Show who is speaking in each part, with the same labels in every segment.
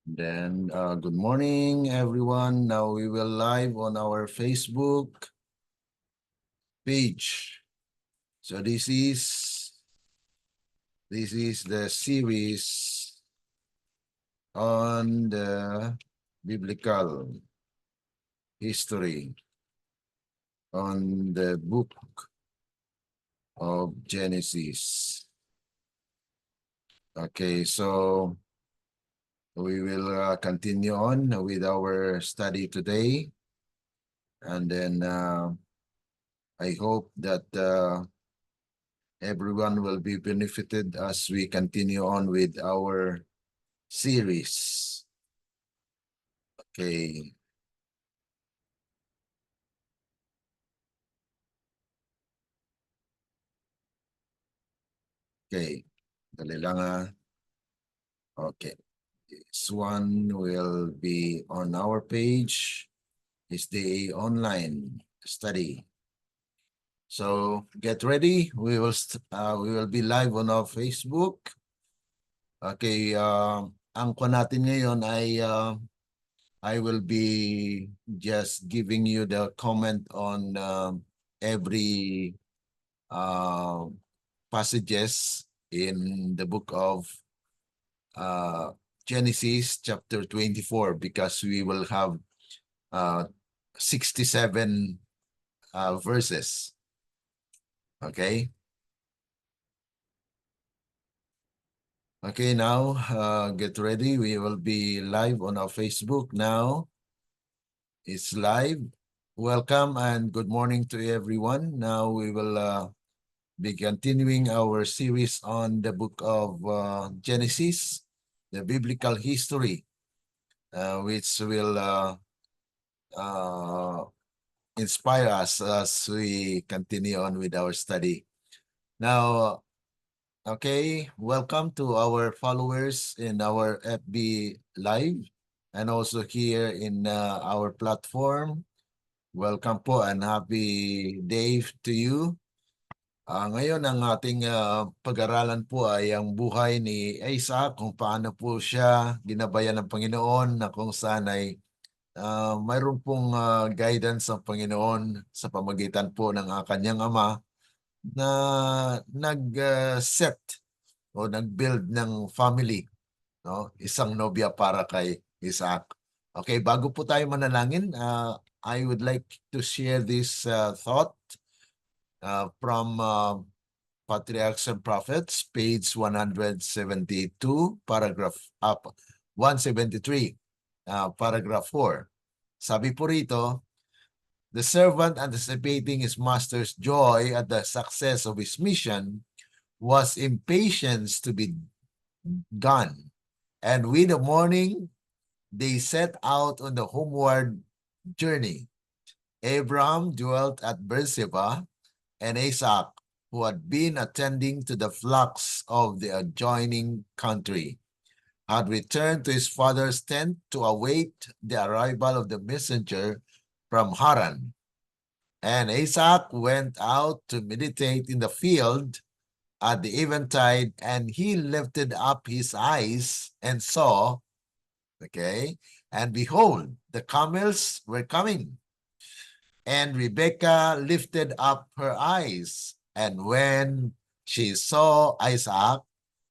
Speaker 1: Then, good morning, everyone. Now we will live on our Facebook page. So this is the series on the biblical history on the book of Genesis. Okay, so we will continue on with our study today, and then I hope that everyone will be benefited as we continue on with our series. Okay. Okay. Dali lang Okay. This one will be on our page. It's the online study. So get ready. We will be live on our Facebook. Okay. Ang ko natin ngayon ay I will be just giving you the comment on every passages in the book of Genesis chapter 24, because we will have 67 verses. Okay. Okay, now get ready. We will be live on our Facebook now. It's live. Welcome and good morning to everyone. Now we will be continuing our series on the book of Genesis, the biblical history, which will inspire us as we continue on with our study. Now, okay, welcome to our followers in our FB Live and also here in our platform. Welcome po and happy day to you. Ngayon ang ating pag-aralan po ay ang buhay ni Isaac, kung paano po siya ginabayan ng Panginoon, na kung saan ay mayroon pong guidance ng Panginoon sa pamagitan po ng kanyang ama na nag-set o nag-build ng family, no? Isang nobya para kay Isaac. Okay, bago po tayo manalangin, I would like to share this thought from Patriarchs and Prophets, page 172, paragraph 173, paragraph 4. Sabi po rito, the servant anticipating his master's joy at the success of his mission was impatient to be done. And with the morning, they set out on the homeward journey. Abraham dwelt at Beersheba, and Isaac, who had been attending to the flocks of the adjoining country, had returned to his father's tent to await the arrival of the messenger from Haran. And Isaac went out to meditate in the field at the eventide, and he lifted up his eyes and saw, okay, and behold, the camels were coming. And Rebekah lifted up her eyes, and when she saw Isaac,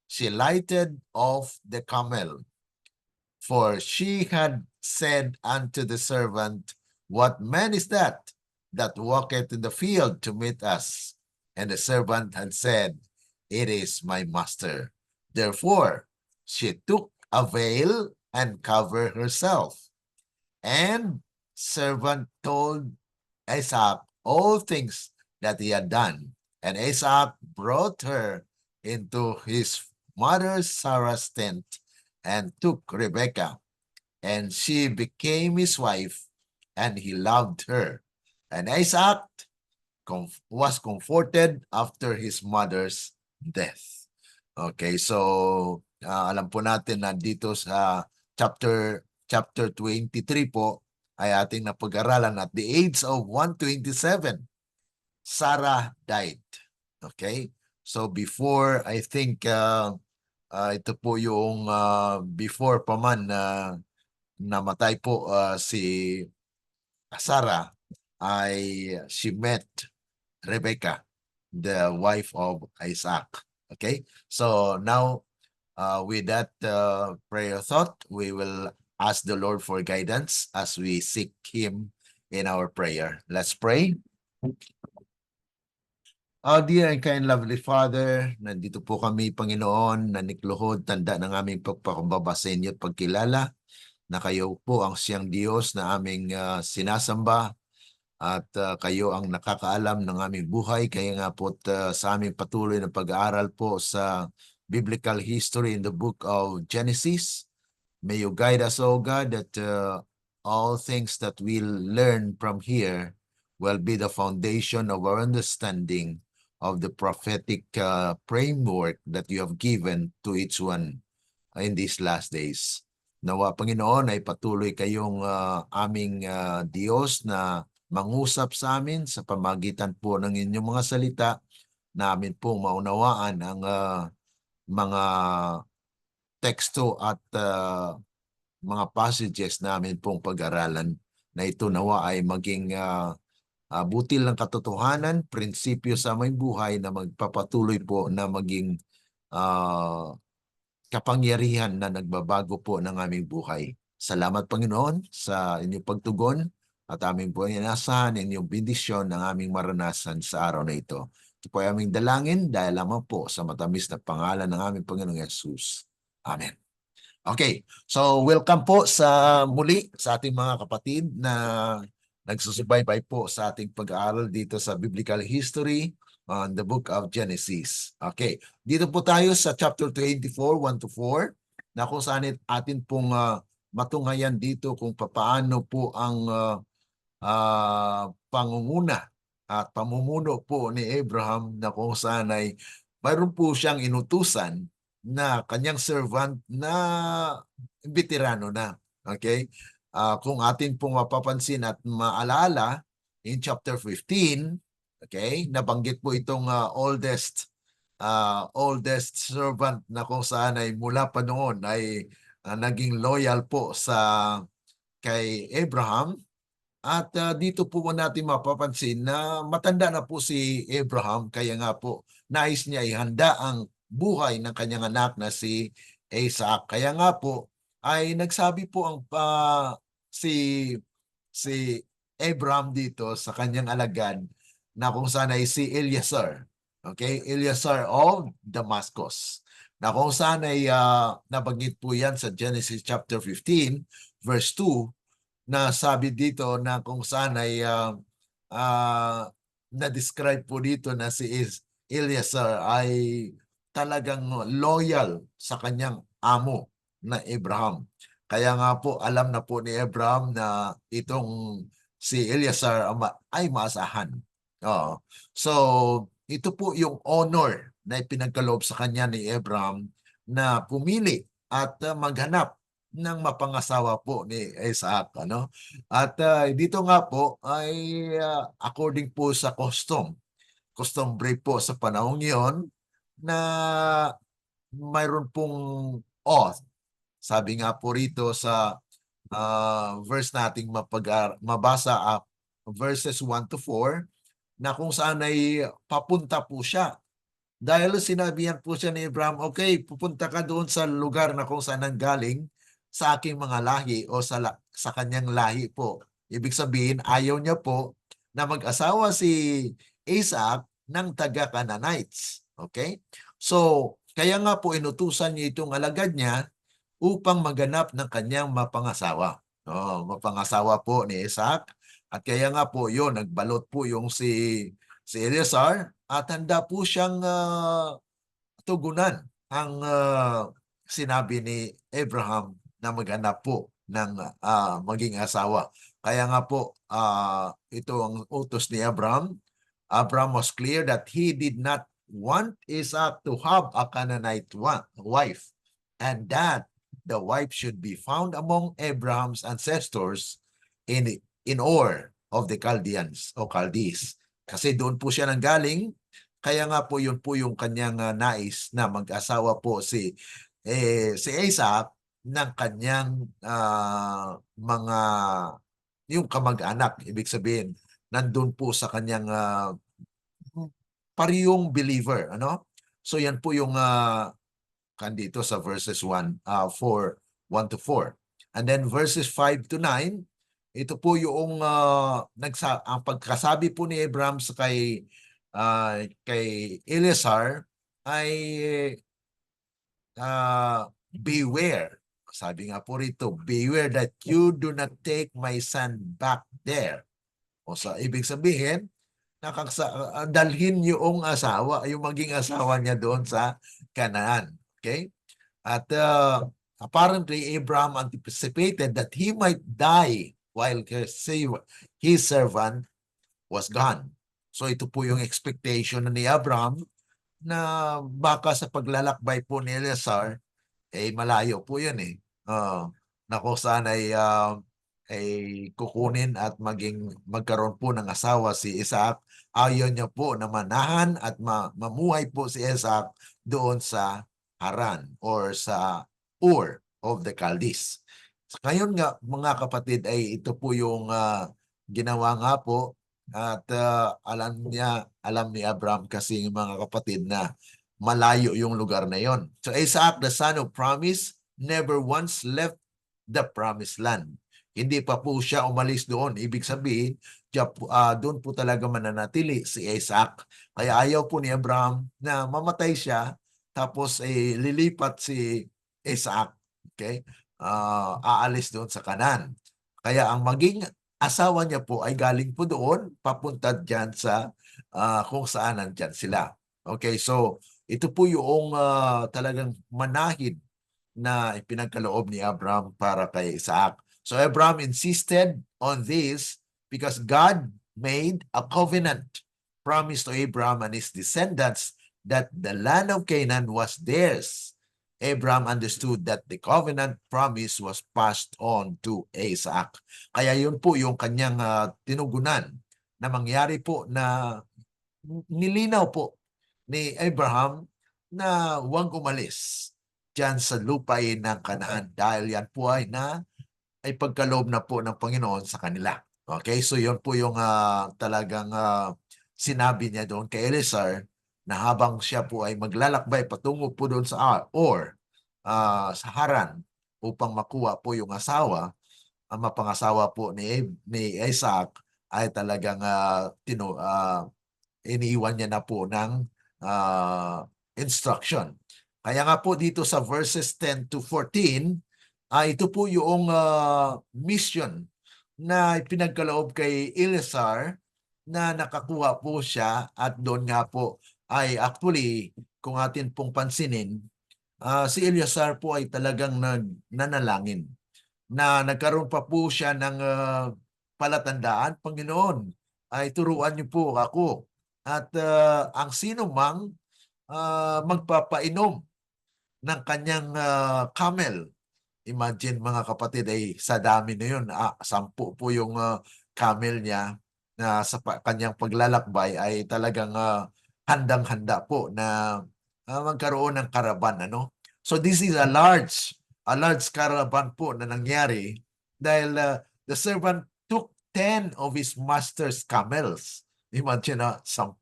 Speaker 1: she lighted off the camel. For she had said unto the servant, what man is that walketh in the field to meet us? And the servant had said, it is my master. Therefore, she took a veil and covered herself. And servant told Isaac all things that he had done. And Isaac brought her into his mother Sarah's tent and took Rebekah, and she became his wife, and he loved her. And Isaac was comforted after his mother's death. Okay, so alam po natin na dito sa chapter 23 po ay ating napag-aralan at the age of 127, Sarah died. Okay, so before I think ito po yung before pa man na namatay po si Sarah, ay she met Rebecca, the wife of Isaac. Okay? So now, with that prayer thought, we will ask the Lord for guidance as we seek Him in our prayer. Let's pray. Our dear and kind lovely Father, nandito po kami, Panginoon, na nikluhod, tanda ng aming pagpakumbaba sa inyo at pagkilala na kayo po ang siyang Diyos na aming sinasamba at kayo ang nakakaalam ng aming buhay. Kaya nga po sa aming patuloy na pag-aaral po sa biblical history in the book of Genesis, may you guide us, O God, that all things that we'll learn from here will be the foundation of our understanding of the prophetic framework that you have given to each one in these last days. Nawa, Panginoon, ay patuloy kayong aming Diyos na mangusap sa amin sa pamagitan po ng inyong mga salita, namin pong maunawaan ang mga teksto at mga passages namin pong pag-aralan, na ito nawa ay maging butil ng katotohanan, prinsipyo sa aming buhay na magpapatuloy po na maging kapangyarihan na nagbabago po ng aming buhay. Salamat, Panginoon, sa inyong pagtugon at aming po inasahan, inyong bendisyon ng aming maranasan sa araw na ito. Ito po ay aming dalangin dahil lamang po sa matamis na pangalan ng aming Panginoong Yesus. Amen. Okay, so welcome po sa muli sa ating mga kapatid na nagsusubaybay po sa ating pag-aaral dito sa Biblical History on the book of Genesis. Okay, dito po tayo sa chapter 24, 1 to 4, na kung saan atin pong matunghayan dito kung paano po ang pangunguna at pamumuno po ni Abraham, na kung saan ay mayroon po siyang inutusan na kanyang servant na veterano na. Okay? Kung atin pong mapapansin at maalala, in chapter 15, okay, nabanggit po itong oldest servant na kung saan ay mula pa noon ay naging loyal po kay Abraham. At dito po natin mapapansin na matanda na po si Abraham, kaya nga po nais niya ihanda ang buhay ng kanyang anak na si Isaac. Kaya nga po ay nagsabi po ang si Abraham dito sa kanyang alagad na kung saan ay si Eliezer. Okay? Eliezer of Damascus. Na kung saan ay nabanggit po yan sa Genesis chapter 15 verse 2, na sabi dito na kung saan ay na-describe po dito na si Eliezer ay talagang loyal sa kanyang amo na Abraham. Kaya nga po alam na po ni Abraham na itong si Eliezer ay maasahan. So ito po yung honor na ipinagkaloob sa kanya ni Abraham na pumili at maghanap ng mapangasawa po ni Isaac, ano? At dito nga po ay according po sa customary po sa panahong iyon, na mayroon pong oath. Sabi nga po rito sa verse nating mabasa, verses 1 to 4, na kung saan ay papunta po siya. Dahil sinabihan po siya ni Abraham, okay, pupunta ka doon sa lugar na kung saan nanggaling sa aking mga lahi o sa kanyang lahi po. Ibig sabihin, ayaw niya po na mag-asawa si Isaac ng taga-Canaanites. Okay? So, kaya nga po inutusan niya itong alagad niya upang maganap ng kanyang mapangasawa. Mapangasawa po ni Isaac. At kaya nga po yun, nagbalot po yung si Eliezer at handa po siyang tugunan ang sinabi ni Abraham na maghanap po ng maging asawa. Kaya nga po ito ang utos ni Abraham. Abraham was clear that he did not want Isaac to have a Canaanite wife, and that the wife should be found among Abraham's ancestors in Ur of the Chaldeans o Chaldees. Kasi doon po siya nanggaling Kaya nga po yun po yung kanyang nais na mag-asawa po si Isaac ng kanyang mga yung kamag-anak. Ibig sabihin, nandun po sa kanyang parehong believer, ano? So yan po yung kandito sa verses 4, 1 to 4. And then verses 5 to 9, ito po yung ang pagkasabi po ni Abraham sa kay Eleazar ay beware. Sabi nga po rito, beware that you do not take my son back there. O sa ibig sabihin, dalhin yung asawa, yung maging asawa niya doon sa Canaan. Okay? At apparently, Abraham anticipated that he might die while his servant was gone. So ito po yung expectation ni Abraham na baka sa paglalakbay po ni Eleazar, malayo po yun eh. Na kung saan ay kukunin at magkaroon po ng asawa si Isaac. Ayaw niya po na manahan at mamuhay po si Isaac doon sa Haran or sa Ur of the Chaldees. Ngayon nga mga kapatid ay ito po yung ginawa nga po at alam ni Abraham kasi yung mga kapatid na malayo yung lugar na yon. So Isaac, the son of promise, never once left the promised land. Hindi pa po siya umalis doon. Ibig sabihin, doon po talaga mananatili si Isaac. Kaya ayaw po ni Abraham na mamatay siya tapos lilipat si Isaac. Okay? Aalis doon sa Canaan. Kaya ang maging asawa niya po ay galing po doon, papunta dyan sa kung saan nandyan sila. Okay, so ito po yung talagang manahid na ipinagkaloob ni Abraham para kay Isaac. So Abraham insisted on this because God made a covenant promise to Abraham and his descendants that the land of Canaan was theirs. Abraham understood that the covenant promise was passed on to Isaac. Kaya yun po yung kanyang tinugunan na mangyari po na nilinaw po ni Abraham na huwag umalis dyan sa lupain ng Canaan dahil yan po ay pagkaloob na po ng Panginoon sa kanila. Okay, so yun po yung talagang sinabi niya doon kay Eleazar na habang siya po ay maglalakbay patungo po doon sa sa Haran upang makuha po yung asawa, ang mapangasawa po ni Isaac ay talagang iniiwan niya na po ng instruction. Kaya nga po dito sa verses 10 to 14, ito po yung mission na pinagkaloob kay Eleazar na nakakuha po siya at doon nga po ay actually kung atin pong pansinin, si Eleazar po ay talagang nanalangin na nagkaroon pa po siya ng palatandaan, Panginoon, ay turuan niyo po ako at ang sino mang magpapainom ng kanyang camel. Imagine mga kapatid ay sa dami na yun, 10 po yung camel niya na sa kanyang paglalakbay ay talagang handang-handa po na magkaroon ng karaban. Ano? So this is a large caravan po na nangyari dahil the servant took 10 of his master's camels. Imagine 10.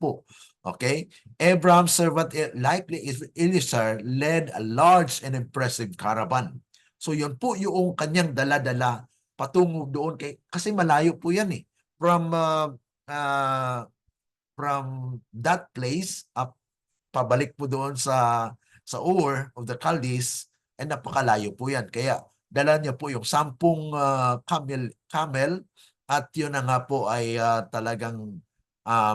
Speaker 1: Okay? Abraham's servant, likely Eleazar, led a large and impressive caravan. So yun po yung kanyang dala-dala patungo doon kasi malayo po yan eh. From that place up pabalik po doon sa Ur of the Chaldees ay napakalayo po yan. Kaya dala niya po yung 10 camel at yun na nga po ay talagang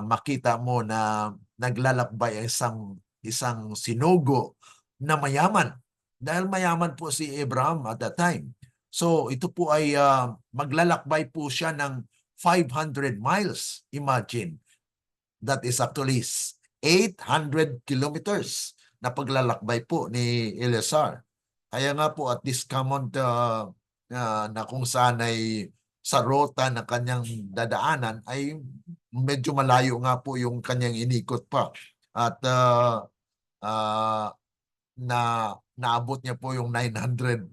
Speaker 1: makita mo na naglalakbay isang sinugo na mayaman. Dahil mayaman po si Abraham at that time. So ito po ay maglalakbay po siya ng 500 miles. Imagine. That is actually 800 kilometers na paglalakbay po ni Eleazar. Kaya nga po at this common na kung saan ay sa rota ng kanyang dadaanan ay medyo malayo nga po yung kanyang inikot pa at naabot niya po yung 900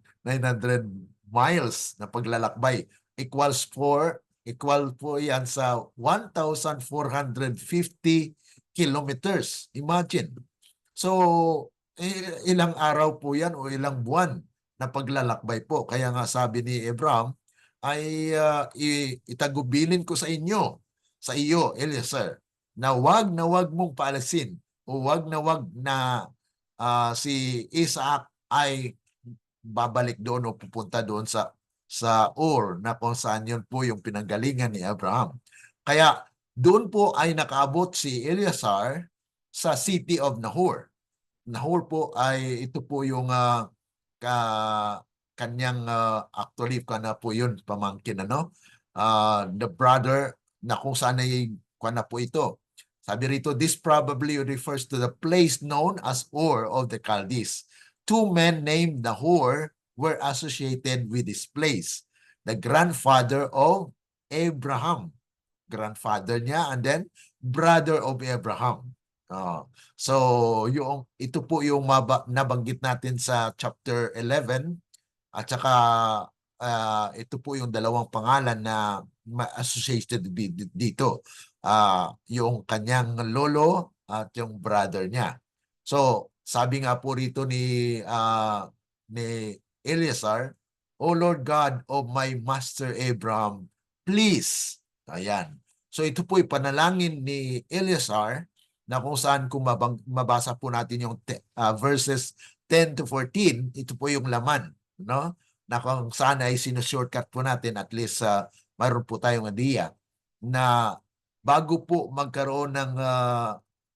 Speaker 1: miles na paglalakbay. Equal po yan sa 1,450 kilometers. Imagine. So, ilang araw po yan o ilang buwan na paglalakbay po. Kaya nga sabi ni Abraham, ay itagubilin ko sa iyo, Eliezer, na wag mong paalasin o wag na si Isaac ay babalik doon o pupunta doon sa Ur na kung saan yun po yung pinanggalingan ni Abraham. Kaya doon po ay nakaabot si Eleazar sa city of Nahor. Nahor po ay ito po yung kanyang actually na po yun pamangkin the brother na kung saan ay na po ito. Sabi rito, this probably refers to the place known as Ur of the Chaldees. Two men named Nahor were associated with this place. The grandfather of Abraham. Grandfather niya and then brother of Abraham. So ito po yung nabanggit natin sa chapter 11 at saka ito po yung dalawang pangalan na associated dito. Yung kanyang lolo at yung brother niya. So sabi nga po rito ni Eleazar, O Lord God of my master Abraham, please. Ayan. So ito po yung panalangin ni Eleazar na kung saan kung mabasa po natin yung verses 10 to 14, ito po yung laman, no? Na kung saan ay sinushortcut po natin, at least mayroon po tayong idea na bago po magkaroon ng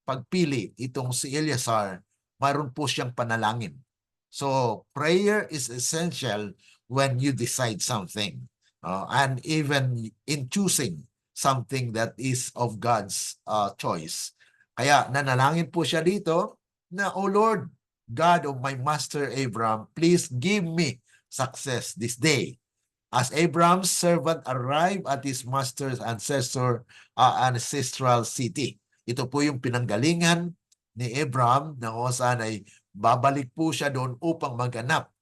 Speaker 1: pagpili itong si Eleazar, mayroon po siyang panalangin. So prayer is essential when you decide something, and even in choosing something that is of God's choice. Kaya nanalangin po siya dito na, O Lord, God of my master Abraham, please give me success this day. As Abraham's servant arrived at his master's ancestral city. Ito po yung pinanggalingan ni Abraham na kung saan ay babalik po siya doon upang maghanap.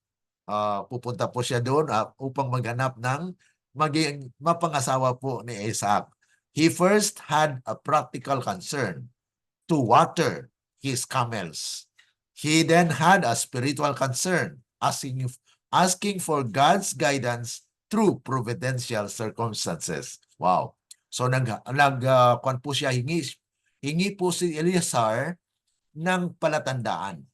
Speaker 1: Pupunta po siya doon upang maghanap ng maging mapangasawa po ni Isaac. He first had a practical concern to water his camels. He then had a spiritual concern, asking for God's guidance through providential circumstances. Wow. So kwan po siya, hingi po si Eleazar ng palatandaan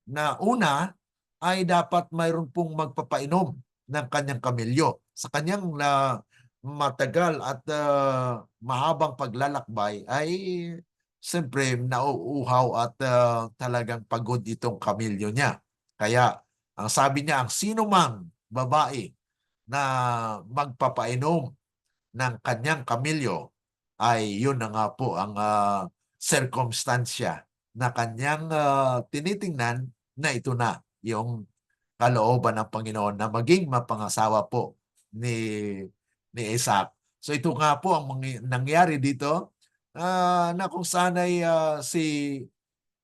Speaker 1: na una ay dapat mayroon pong magpapainom ng kanyang kamilyo. Sa kanyang matagal at mahabang paglalakbay ay siyempre nauuhaw at talagang pagod itong kamilyo niya. Kaya ang sabi niya, ang sino mang babae na magpapainom ng kanyang kamilyo ay yun na nga po ang circumstansya na kanyang tinitingnan na ito na yung kalooban ng Panginoon na maging mapangasawa po ni Isaac. So ito nga po ang nangyari dito na kung saan ay si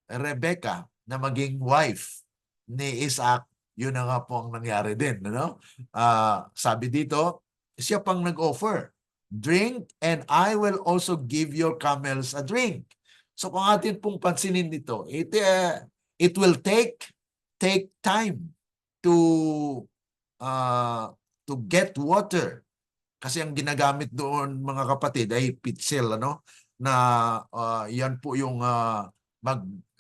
Speaker 1: Rebecca na maging wife ni Isaac, yun na nga po ang nangyari din. Sabi dito, siya pang nag-offer, drink and I will also give your camels a drink. So kung atin pong pansinin dito, it will take time to get water. Kasi ang ginagamit doon mga kapatid ay pitsil, na yan po yung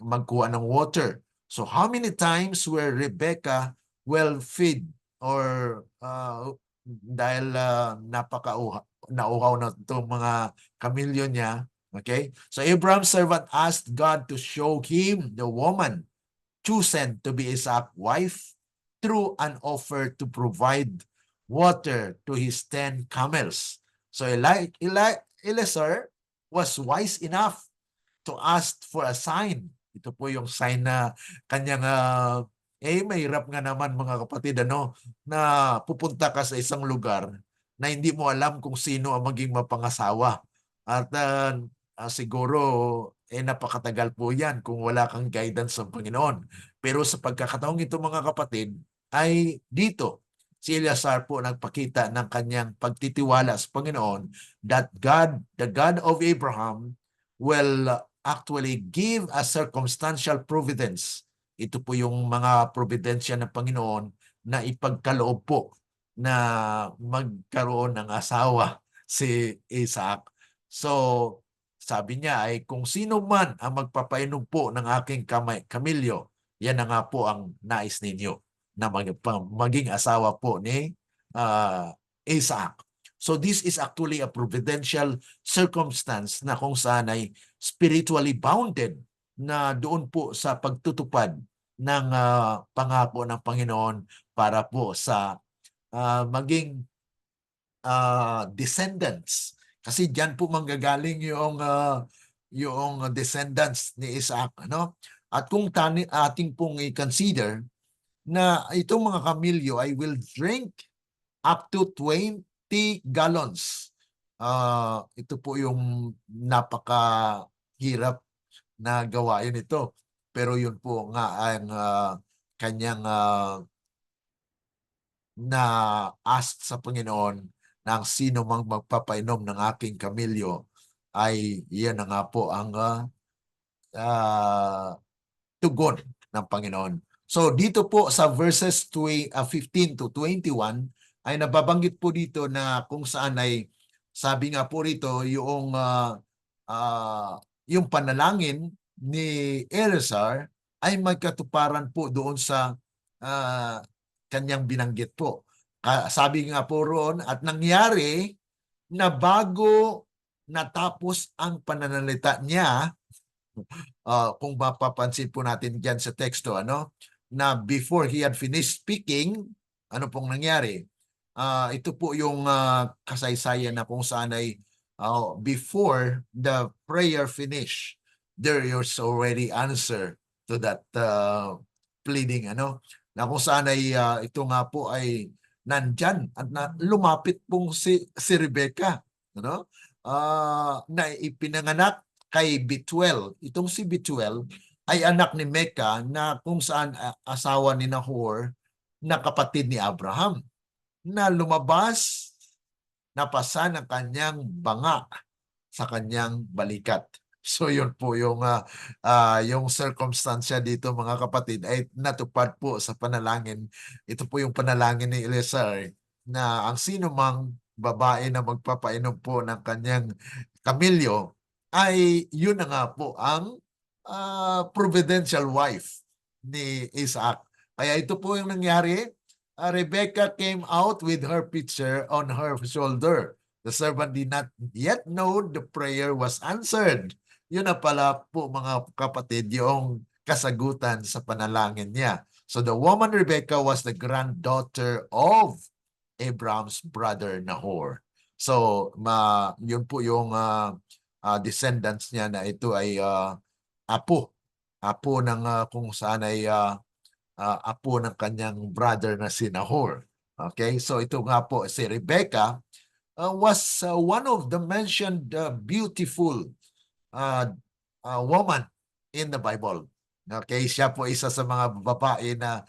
Speaker 1: magkuha ng water. So how many times were Rebecca well fed or dahil nauhaw na itong mga kamilyo niya. Okay? So Abraham's servant asked God to show him the woman chosen to be Isaac's wife through an offer to provide water to his 10 camels. So Eleazar was wise enough to ask for a sign. Ito po yung sign na kanyang mahirap nga naman mga kapatid, na pupunta ka sa isang lugar na hindi mo alam kung sino ang maging mapangasawa. At siguro napakatagal po yan kung wala kang guidance ng Panginoon. Pero sa pagkakataong ito mga kapatid, ay dito, si Eleazar po nagpakita ng kanyang pagtitiwala sa Panginoon that God, the God of Abraham, will actually give a circumstantial providence. Ito po yung mga providensya ng Panginoon na ipagkaloob po na magkaroon ng asawa si Isaac. So, sabi niya ay kung sino man ang magpapainom po ng aking kamilyo, yan na nga po ang nais ninyo na maging asawa po ni Isaac. So this is actually a providential circumstance na kung saan ay spiritually bounded na doon po sa pagtutupad ng pangako ng Panginoon para po sa maging descendants. Kasi diyan po manggagaling yung descendants ni Isaac, ano? At kung ating pong i-consider na itong mga kamilyo ay will drink up to 20 gallons. Ito po yung napakahirap na gawain ito. Pero yun po nga ang kanyang na ask sa Panginoon na ang sino mang magpapainom ng aking kamilyo ay yan na nga po ang tugon ng Panginoon. So dito po sa verses 15 to 21 ay nababanggit po dito na kung saan ay sabi nga po rito yung panalangin ni Eleazar ay magkatuparan po doon sa kanyang binanggit po. Sabi nga po roon at nangyari na bago natapos ang pananalita niya, kung mapapansin po natin diyan sa teksto, ano, na before he had finished speaking, ano pong nangyari? Ito po yung kasaysayan na kung saan ay before the prayer finish, there is already answer to that pleading, ano, na kung saan ay ito nga po ay nandyan at lumapit pong si Rebecca, ano, na ipinanganak kay Betuel. Itong si Betuel ay anak ni Mecca na kung saan asawa ni Nahor na kapatid ni Abraham na lumabas, napasa ng kanyang banga sa kanyang balikat. So yun po yung circumstansya dito mga kapatid ay natupad po sa panalangin. Ito po yung panalangin ni Eleazar na ang sino mang babae na magpapainom po ng kanyang kamilyo ay yun na nga po ang providential wife ni Isaac. Kaya ito po yung nangyari. Rebecca came out with her pitcher on her shoulder. The servant did not yet know the prayer was answered. Yun na pala po mga kapatid yung kasagutan sa panalangin niya. So the woman Rebecca was the granddaughter of Abraham's brother Nahor. So yun po yung descendants niya na ito ay apo ng kung saan ay apo ng kanyang brother na si Nahor. Okay, so ito nga po si Rebecca was one of the mentioned beautiful woman in the Bible. Okay, siya po isa sa mga babae na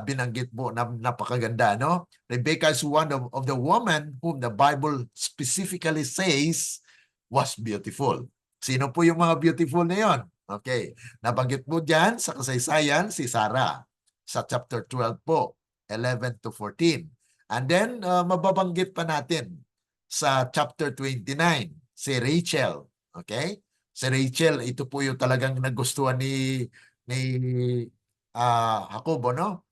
Speaker 1: binanggit mo na napakaganda, no? Rebecca is one of the women whom the Bible specifically says was beautiful. Sino po yung mga beautiful na yon? Okay, nabanggit mo dyan sa kasaysayan si Sarah sa chapter 12 po, 11 to 14. And then, mababanggit pa natin sa chapter 29, si Rachel. Okay? Si Rachel, ito po yung talagang nagustuhan ni Jacob, no?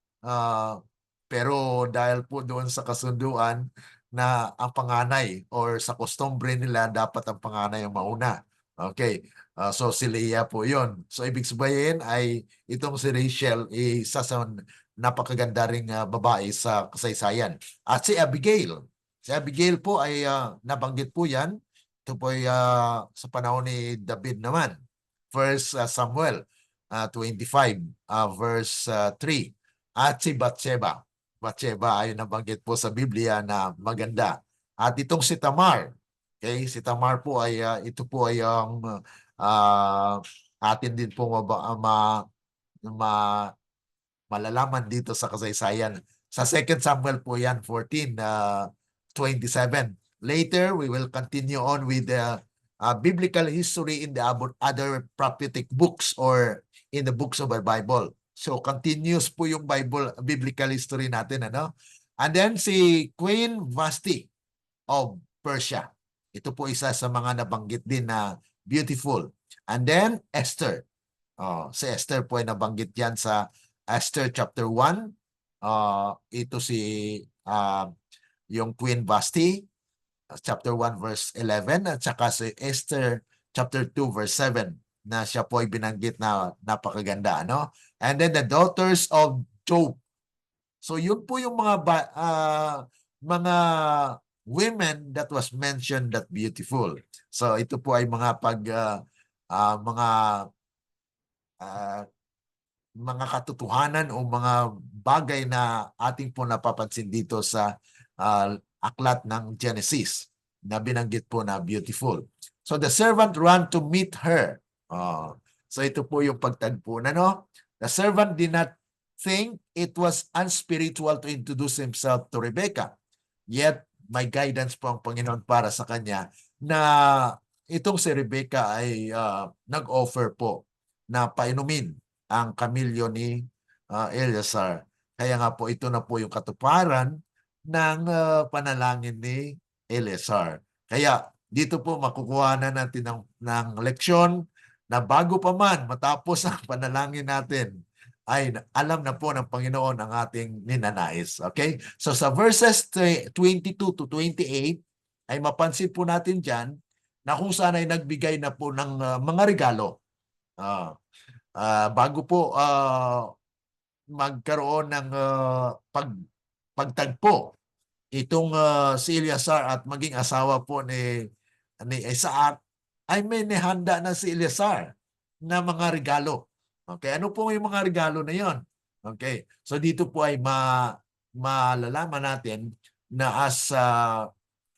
Speaker 1: Pero dahil po doon sa kasunduan na ang panganay or sa kostumbre nila, dapat ang panganay ang mauna. Okay. So si Leah po yun. So ibig sabihin ay itong si Rachel isa sa napakaganda ring babae sa kasaysayan. At si Abigail. Si Abigail po ay nabanggit po yan. Ito po ay sa panahon ni David naman. First Samuel 25 verse 3. At si Bathsheba. Bathsheba ay nabanggit po sa Biblia na maganda. At itong si Tamar. Okay, si Tamar po ay ito po ay ang atin din po malalaman dito sa kasaysayan. Sa 2 Samuel po yan, 14:27. Later, we will continue on with the biblical history in the other prophetic books or in the books of the Bible. So, continuous po yung biblical history natin, ano? And then, si Queen Vashti of Persia. Ito po isa sa mga nabanggit din na beautiful. And then, Esther. Si Esther po ay nabanggit yan sa Esther chapter 1. Ito si yung Queen Vashti, chapter 1 verse 11, at saka si Esther chapter 2 verse 7 na siya po ay binanggit na napakaganda, ano? And then the daughters of Job. So yun po yung mga women that was mentioned that beautiful. So ito po ay mga mga katotohanan o mga bagay na ating po napapansin dito sa aklat ng Genesis na binanggit po na beautiful. So the servant ran to meet her. So ito po yung pagtagpo na, no? The servant did not think it was unspiritual to introduce himself to Rebecca. Yet, may guidance po ang Panginoon para sa kanya na itong si Rebecca ay nag-offer po na painumin ang kamilyo ni Eleazar. Kaya nga po ito na po yung katuparan ng panalangin ni Eleazar. Kaya dito po makukuha na natin ng leksyon na bago pa man matapos ang panalangin natin, ay alam na po ng Panginoon ang ating ninanais. Okay? So sa verses 22 to 28, ay mapansin po natin dyan na kung saan ay nagbigay na po ng mga regalo. Bago po magkaroon ng pagtagpo itong si Eleazar at maging asawa po ni Isaac, ay may nihanda na si Eleazar na mga regalo. Okay, ano po yung mga regalo na yon? Okay, so dito po ay malalaman natin na as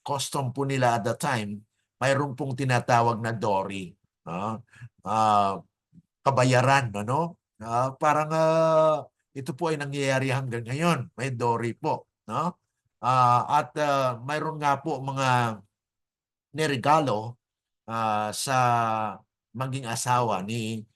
Speaker 1: custom po nila at the time, mayroon pong tinatawag na dowry. Kabayaran, ano? Parang ito po ay nangyayari hanggang ngayon. May dowry po, no? At mayroon nga po mga niregalo sa maging asawa ni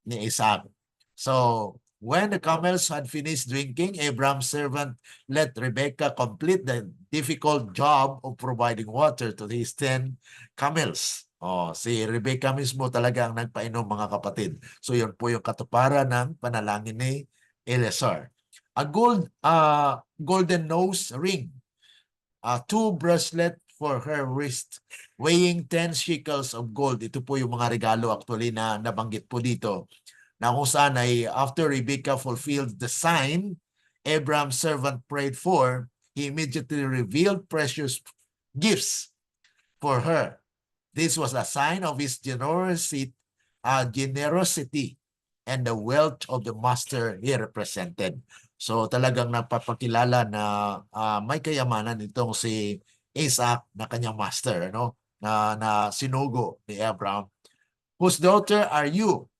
Speaker 1: Isaac. So, when the camels had finished drinking, Abraham's servant let Rebekah complete the difficult job of providing water to his 10 camels. Si Rebekah mismo talaga ang nagpainom, mga kapatid. So, yun po yung katuparan ng panalangin ni Eleazar. A golden nose ring, 2 bracelet for her wrist, weighing 10 shekels of gold. Ito po yung mga regalo actually na nabanggit po dito. Na kung saan ay after Rebekah fulfilled the sign Abraham's servant prayed for, he immediately revealed precious gifts for her. This was a sign of his generosity and the wealth of the master he represented. So talagang napapakilala na may kayamanan itong si Isaac na kanyang master, no? Na sinugo ni Abraham. Whose daughter are you?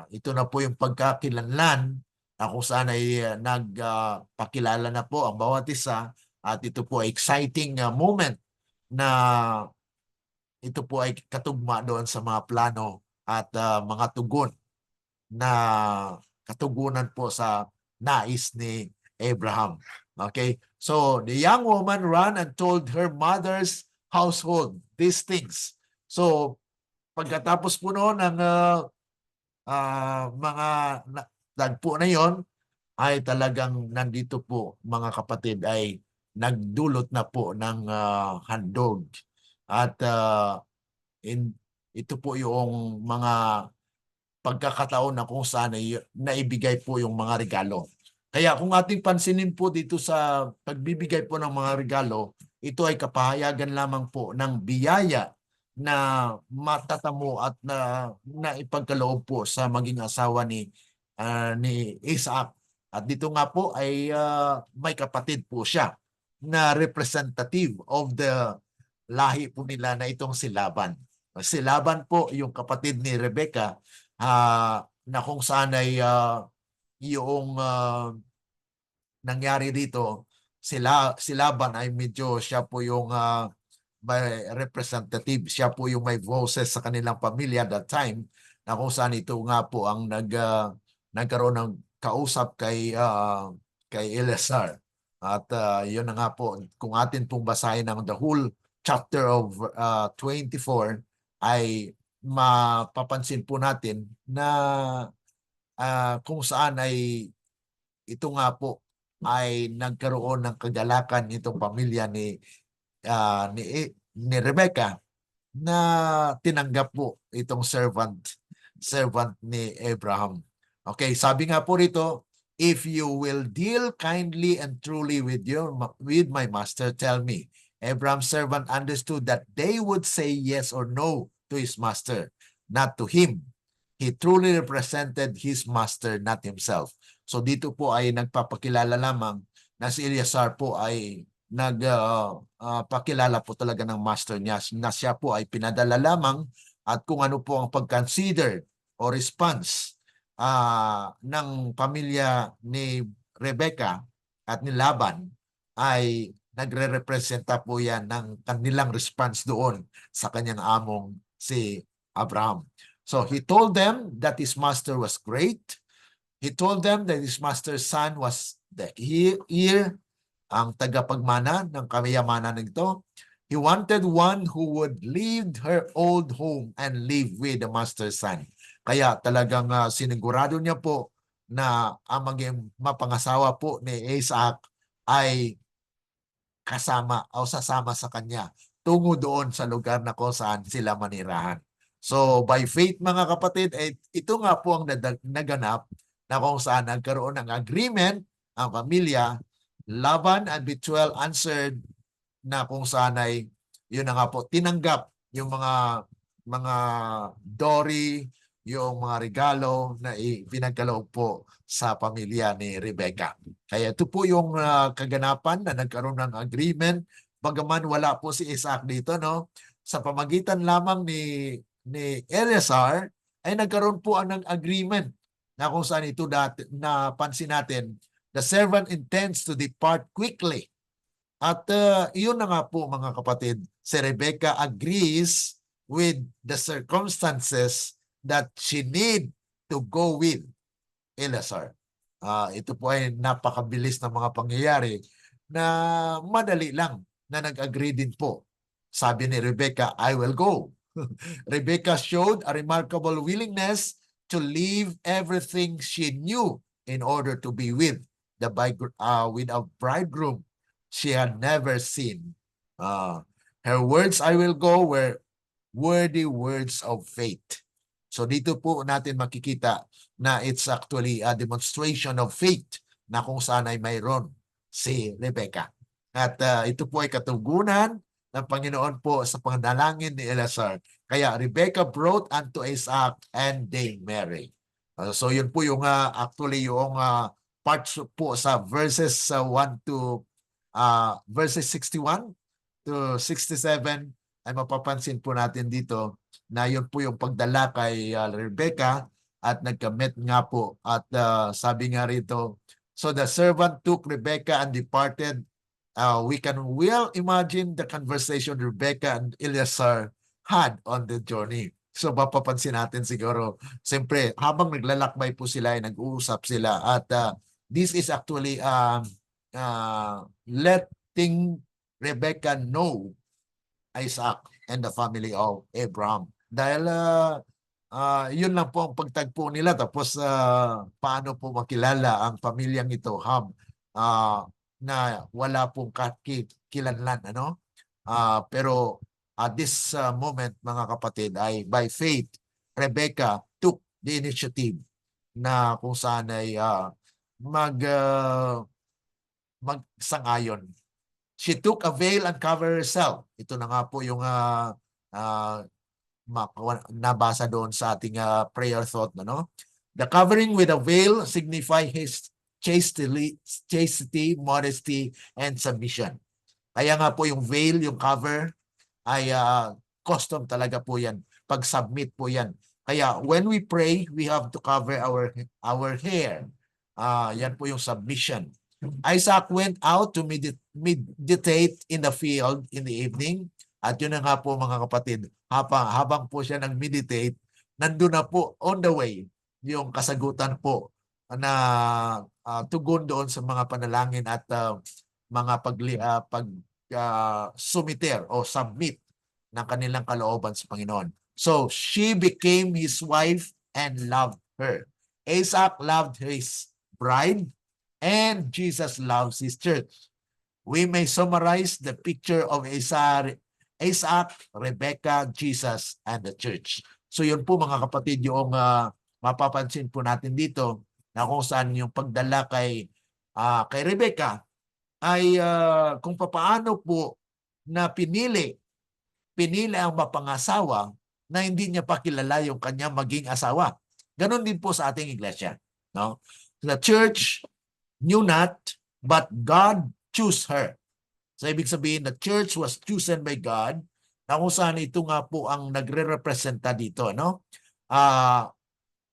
Speaker 1: Ito na po yung pagkakilanlan na kung saan ay nagpakilala na po ang bawat isa, at ito po ay exciting moment na ito po ay katugma doon sa mga plano at mga tugon na katugunan po sa nais ni Abraham. Okay? So, the young woman ran and told her mother's household these things. So, pagkatapos po noon ng mga tagpo na yon, ay talagang nandito po, mga kapatid, ay nagdulot na po ng handog. At ito po yung mga pagkakataon na kung saan ay naibigay po yung mga regalo. Kaya kung ating pansinin po dito sa pagbibigay po ng mga regalo, ito ay kapahayagan lamang po ng biyaya na matatamo at na ipagkaloob po sa maging asawa ni Isaac. At dito nga po ay may kapatid po siya na representative of the lahi po nila na itong si Laban. Si Laban po yung kapatid ni Rebecca, na kung saan ay yung nangyari dito, si Laban ay medyo siya po yung may representative, siya po yung may voices sa kanilang pamilya that time, na kung saan ito nga po ang nagkaroon ng kausap kay Eleazar. At yun na nga po, kung atin pong basahin ang the whole chapter of 24, ay mapapansin po natin na kung saan ay ito nga po ay nagkaroon ng kagalakan itong pamilya ni Rebecca, na tinanggap po itong servant ni Abraham. Okay, sabi nga po rito, if you will deal kindly and truly with my master, tell me. Abraham's servant understood that they would say yes or no to his master, not to him. He truly represented his master, not himself. So dito po ay nagpapakilala lamang na si Eleazar po ay nagpakilala po talaga ng master niya, na siya po ay pinadala lamang, at kung ano po ang pag-consider o response ng pamilya ni Rebecca at ni Laban, ay nagre-representa po yan ng kanilang response doon sa kanyang among si Abraham. So he told them that his master was great. He told them that his master's son was the heir, ang tagapagmana ng kayamanan nito. He wanted one who would leave her old home and live with the master's son. Kaya talagang sinigurado niya po na ang maging mapangasawa po ni Isaac ay kasama o sasama sa kanya tungo doon sa lugar na kung saan sila manirahan. So by faith mga kapatid, ito nga po ang naganap, na kung saan nagkaroon ng agreement ang pamilya. Laban and Bethuel answered, na kung saan ay yun na nga po, tinanggap yung mga dowry, yung mga regalo na ipinagkaloob po sa pamilya ni Rebecca. Kaya ito po yung kaganapan na nagkaroon ng agreement, bagaman wala po si Isaac dito, no? Sa pamagitan lamang ni Eleazar ay nagkaroon po ng agreement, na kung saan ito napansin natin, the servant intends to depart quickly. At iyon na nga po mga kapatid, si Rebecca agrees with the circumstances that she need to go with Eleazar. Ito po ay napakabilis na mga pangyayari na madali lang na nag-agree din po. Sabi ni Rebecca, I will go. Rebecca showed a remarkable willingness to leave everything she knew in order to be with a bridegroom she had never seen. Her words, I will go, were worthy words of faith. So dito po natin makikita na it's actually a demonstration of faith, na kung saan ay mayroon si Rebecca. At ito po ay katugunan ng Panginoon po sa panalangin ni Eleazar. Kaya Rebecca brought unto Isaac and they married. So yun po yung actually yung parts po sa verses 1 to verses 61 to 67 ay mapapansin po natin dito na yun po yung pagdala kay Rebecca, at nagkamit nga po, at sabi nga rito, so the servant took Rebecca and departed. We can well imagine the conversation Rebecca and Eleazar had on the journey. So mapapansin natin siguro, siyempre habang naglalakbay po sila ay nag-uusap sila, at this is actually letting Rebecca know Isaac and the family of Abraham. Dahil yun lang po ang pagtagpo nila. Tapos paano po makilala ang pamilyang ito, Ham, na wala pong kilanlan, ano? Pero at this moment, mga kapatid, ay by faith, Rebecca took the initiative na kung saan ay magsangayon. She took a veil and covered herself. Ito na nga po yung nabasa doon sa ating prayer thought. No? The covering with a veil signify his chastity, modesty, and submission. Kaya nga po yung veil, yung cover, ay custom talaga po yan. Pag-submit po yan. Kaya when we pray, we have to cover our hair. Yan po yung submission. Isaac went out to meditate in the field in the evening. At yun na nga po mga kapatid, habang po siya nag-meditate, nandun na po on the way yung kasagutan po na tugon doon sa mga panalangin at mga sumiter o submit ng kanilang kalooban sa Panginoon. So, she became his wife and loved her. Isaac loved his bride and Jesus loves his church. We may summarize the picture of Isaac, Rebecca, Jesus, and the church. So yun po mga kapatid yung mapapansin po natin dito na kung saan yung pagdala kay Rebecca ay kung paano po na pinili ang mapangasawa na hindi niya pa kilala yung kanya maging asawa. Ganon din po sa ating iglesia. No? The church knew not, but God chose her. So ibig sabihin, the church was chosen by God na kung saan ito nga po ang nagre-representa dito. No?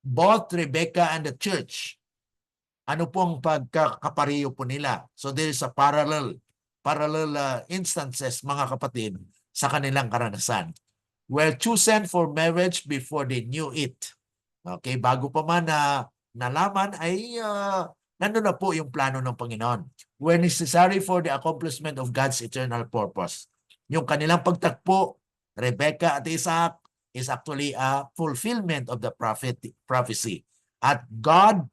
Speaker 1: Both Rebecca and the church, ano pong pagkakapariyo po nila? So there is a parallel instances, mga kapatid, sa kanilang karanasan. Were chosen for marriage before they knew it. Okay, bago pa man na nalaman ay nandun na po yung plano ng Panginoon. Were necessary for the accomplishment of God's eternal purpose. Yung kanilang pagtagpo, Rebecca at Isaac, is actually a fulfillment of the prophecy. At God,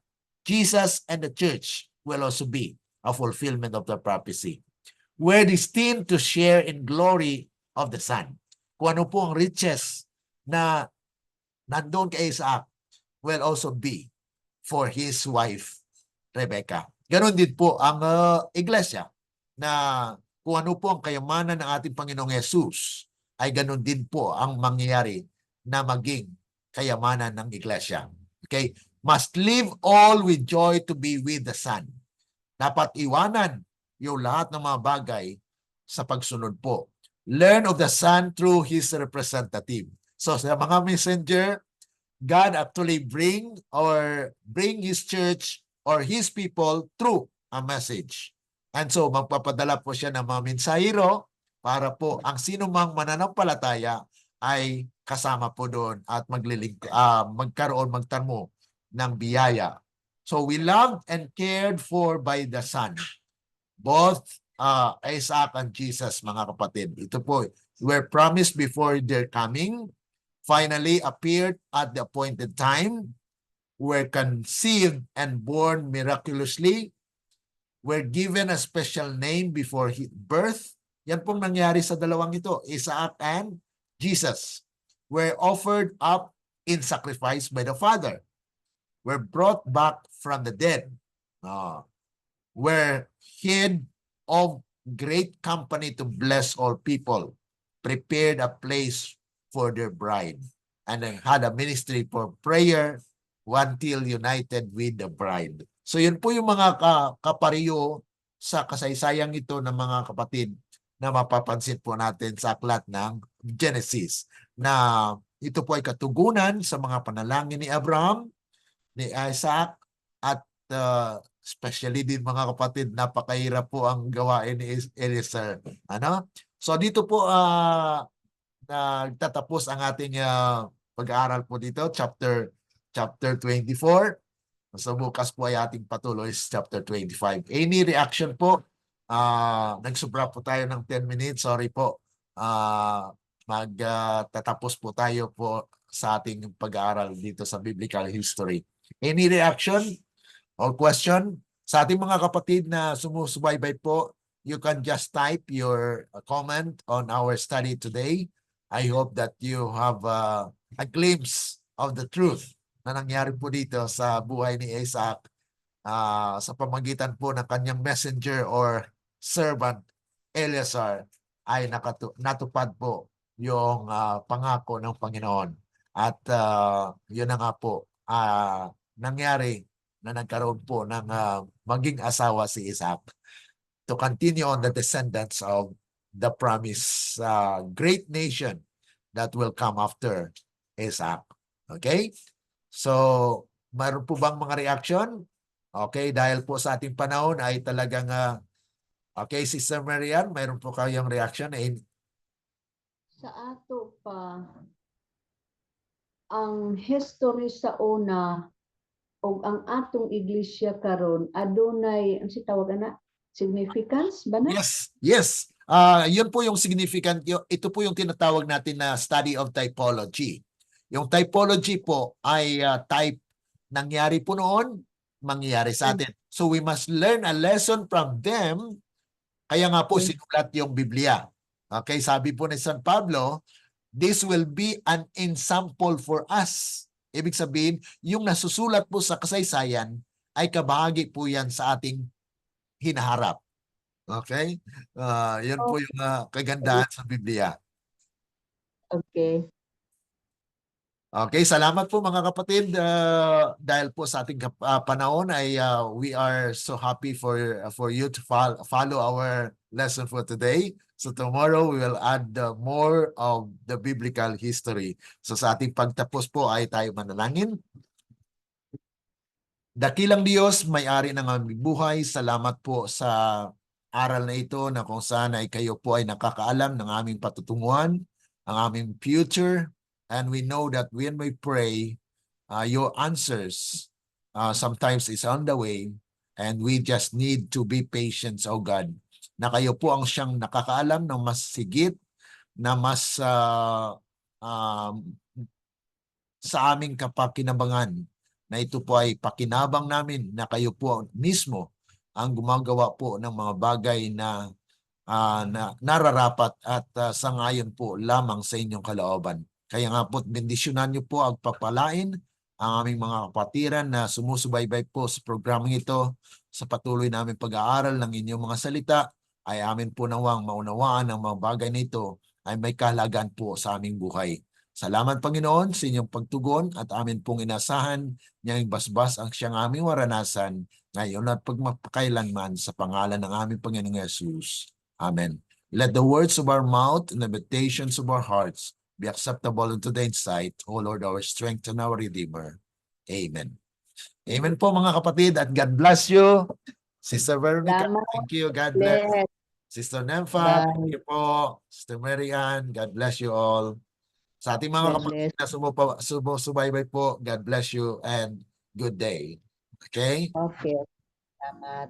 Speaker 1: Jesus, and the church will also be a fulfillment of the prophecy. We're destined to share in glory of the Son. Kung ano po ang riches na nandun kay Isaac will also be for his wife, Rebecca. Ganon din po ang iglesia na kung ano po ang kayamanan ng ating Panginoong Yesus ay ganon din po ang mangyayari na maging kayamanan ng iglesia. Okay? Must live all with joy to be with the Son. Dapat iwanan yung lahat ng mga bagay sa pagsunod po. Learn of the Son through His representative. So sa mga messenger, God actually bring His church or His people through a message. And so magpapadala po siya ng mga mensahero para po ang sino mang mananampalataya ay kasama po doon at magtarmo ng biyaya. So we loved and cared for by the Son. Both Isaac and Jesus, mga kapatid. Ito po, were promised before their coming, finally appeared at the appointed time, were conceived and born miraculously, were given a special name before his birth. Yan pong nangyari sa dalawang ito, Isaac and Jesus. Were offered up in sacrifice by the Father. Were brought back from the dead. Were hid of great company to bless all people. Prepared a place for their bride. And then had a ministry for prayer until united with the bride. So yun po yung mga kapariyo sa kasaysayang ito ng mga kapatid na mapapansin po natin sa aklat ng Genesis. Na ito po ay katugunan sa mga panalangin ni Abraham, ni Isaac, at especially din mga kapatid, napakahirap po ang gawain ni Eliezer. So dito po nagtatapos ang ating pag-aaral po dito, chapter 24. So bukas po ay ating patuloy sa chapter 25. Any reaction po? Nagsobra po tayo ng 10 minutes. Sorry po. Magtatapos po tayo po sa ating pag-aaral dito sa biblical history. Any reaction or question? Sa ating mga kapatid na sumusubaybay po, you can just type your comment on our study today. I hope that you have a glimpse of the truth na nangyari po dito sa buhay ni Isaac sa pamagitan po ng kanyang messenger or servant Eliezer ay natupad po yung pangako ng Panginoon. At yun na nga po nangyari na nagkaroon po ng maging asawa si Isaac to continue on the descendants of the promised great nation that will come after Isaac. Okay? So, mayroon po bang mga reaction? Okay, dahil po sa ating panahon ay talagang okay, Sister Marian, mayroon po kayong reaction?
Speaker 2: Sa ato pa, ang history sa una o ang atong iglesia karon adunay ang si tawag na significance ba na?
Speaker 1: Yes, yes. Yun po yung significant, ito po yung tinatawag natin na study of typology. Yung typology po ay type nangyari po noon, mangyayari sa atin. So we must learn a lesson from them. Kaya nga po
Speaker 2: Okay.
Speaker 1: sinulat yung Biblia. Okay, sabi po ni San Pablo, this will be an example for us. Ibig sabihin, yung nasusulat po sa kasaysayan ay kabahagi po yan sa ating hinaharap. Okay? Yun po yung kagandahan sa Biblia.
Speaker 2: Okay.
Speaker 1: Okay, salamat po mga kapatid. Dahil po sa ating panahon ay we are so happy for you to follow our lesson for today. So tomorrow we will add more of the biblical history. So sa ating pagtapos po ay tayo manalangin. Dakilang Diyos, may-ari ng aming buhay, salamat po sa aral na ito na kung saan ay kayo po ay nakakaalam ng aming patutunguhan, ang aming future, and we know that when we pray, your answers sometimes is on the way, and we just need to be patient, oh God, na kayo po ang siyang nakakaalam ng mas sigit, na mas sa aming kapakinabangan, na ito po ay pakinabang namin na kayo po mismo ang gumagawa po ng mga bagay na nararapat at sangayon po lamang sa inyong kalooban. Kaya nga po, bendisyonan niyo po ang pagpalain ang aming mga kapatiran na sumusubaybay po sa programang ito sa patuloy namin pag-aaral ng inyong mga salita ay amin po nawang maunawaan ang mga bagay nito ay may kahalagaan po sa aming buhay. Salamat Panginoon sa inyong pagtugon at amin pong inasahan niyang basbas ang siyang aming waranasan ngayon at pagmapakailanman sa pangalan ng aming Panginoong Yesus. Amen. Let the words of our mouth and the meditations of our hearts be acceptable unto thy sight, O Lord, our strength and our Redeemer. Amen. Amen po mga kapatid at God bless you. Sister Veronica,
Speaker 2: Salamat.
Speaker 1: thank you. God bless.
Speaker 2: Bless.
Speaker 1: Sister Nympha,
Speaker 2: Bye.
Speaker 1: thank you po. Sister Marian, God bless you all. Sa ating mga
Speaker 2: God
Speaker 1: kapatid na sumusubaybay po, God bless you and good day. Okay?
Speaker 2: Okay. Salamat.